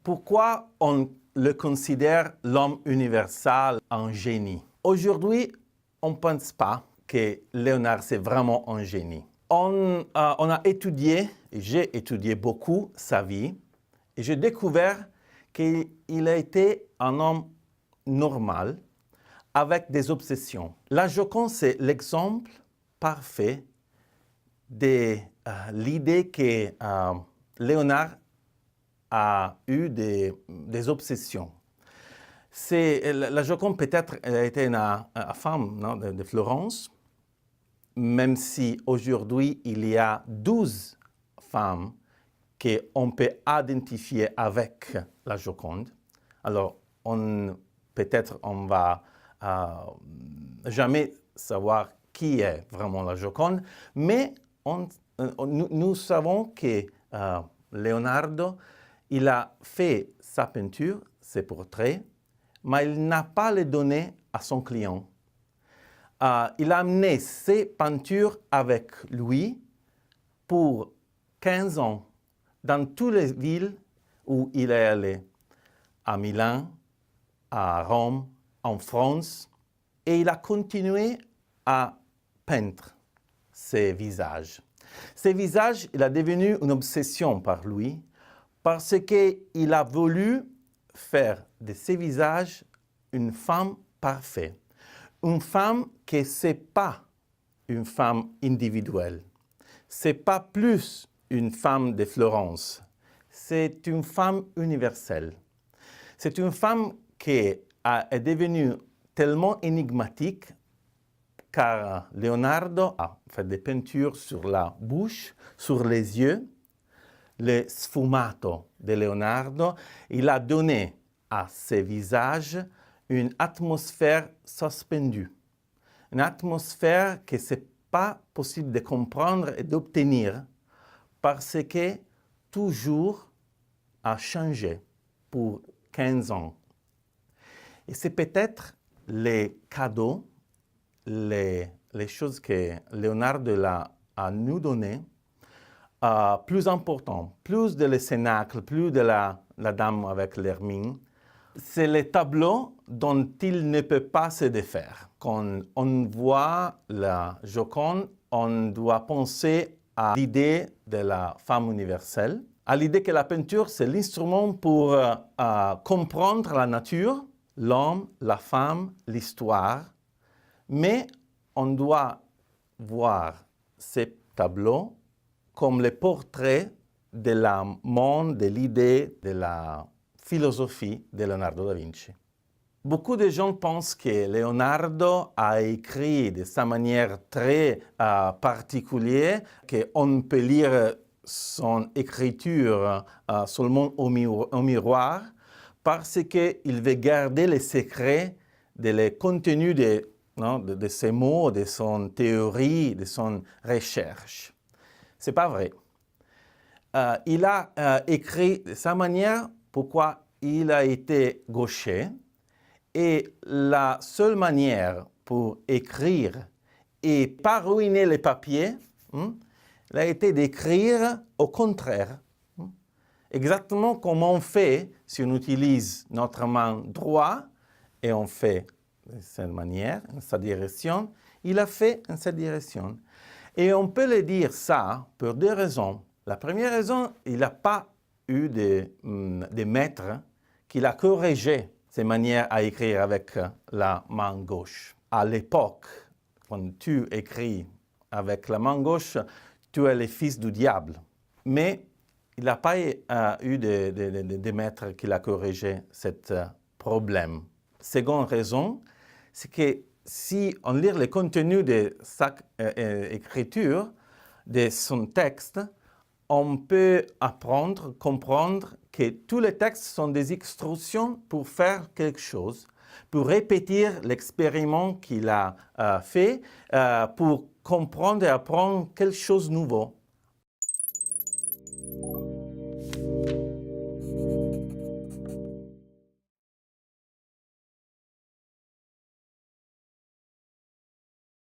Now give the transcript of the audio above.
Pourquoi on le considère l'homme universel un génie? Aujourd'hui, on ne pense pas que Léonard c'est vraiment un génie. On a étudié, et j'ai étudié beaucoup sa vie, et j'ai découvert qu'il a été un homme normal avec des obsessions. La Joconde, c'est l'exemple parfait de l'idée que Léonard a eu des obsessions. La Joconde peut-être a été une femme de Florence, même si aujourd'hui il y a 12 femmes qu'on peut identifier avec la Joconde. Alors, peut-être on va jamais savoir qui est vraiment la Joconde, mais nous savons que Leonardo, il a fait sa peinture, ses portraits, mais il n'a pas les donné à son client. Il a amené ses peintures avec lui pour 15 ans dans toutes les villes où il est allé, à Milan, à Rome, en France, et il a continué à peindre ses visages. Ces visages, il a devenu une obsession par lui parce qu'il a voulu faire de ses visages une femme parfaite. Une femme qui n'est pas une femme individuelle. Ce n'est pas plus une femme de Florence. C'est une femme universelle. C'est une femme qui est devenue tellement énigmatique car Leonardo a fait des peintures sur la bouche, sur les yeux. Le sfumato de Leonardo, il a donné à ses visages une atmosphère suspendue. Une atmosphère que ce n'est pas possible de comprendre et d'obtenir parce que toujours a changé pour 15 ans. Et c'est peut-être les cadeaux, les choses que Leonardo a nous données, plus importants, plus de le Cénacle, plus de la Dame avec l'hermine. C'est les tableaux dont il ne peut pas se défaire. Quand on voit la Joconde, on doit penser à l'idée de la femme universelle, à l'idée que la peinture, c'est l'instrument pour comprendre la nature, l'homme, la femme, l'histoire. Mais on doit voir ces tableaux comme les portraits de la monde, de l'idée, de la philosophie de Leonardo da Vinci. Beaucoup de gens pensent que Leonardo a écrit de sa manière très particulière, qu'on peut lire son écriture seulement au miroir, parce qu'il veut garder les secrets des contenus de ses mots, de son théorie, de son recherche. Ce n'est pas vrai. Il a écrit de sa manière pourquoi il a été gaucher et la seule manière pour écrire et pas ruiner les papiers, a été d'écrire au contraire. Exactement comme on fait si on utilise notre main droite et on fait de cette manière, en cette direction, il a fait en cette direction. Et on peut le dire ça pour deux raisons. La première raison, il n'a pas eu de maître qui l'a corrigé ses manières à écrire avec la main gauche. À l'époque, quand tu écris avec la main gauche, tu es le fils du diable. Mais il n'a pas eu de maître qui l'a corrigé ce problème. Seconde raison, c'est que si on lit le contenu de sa écriture, de son texte, on peut apprendre, comprendre que tous les textes sont des instructions pour faire quelque chose, pour répéter l'expériment qu'il a fait, pour comprendre et apprendre quelque chose de nouveau.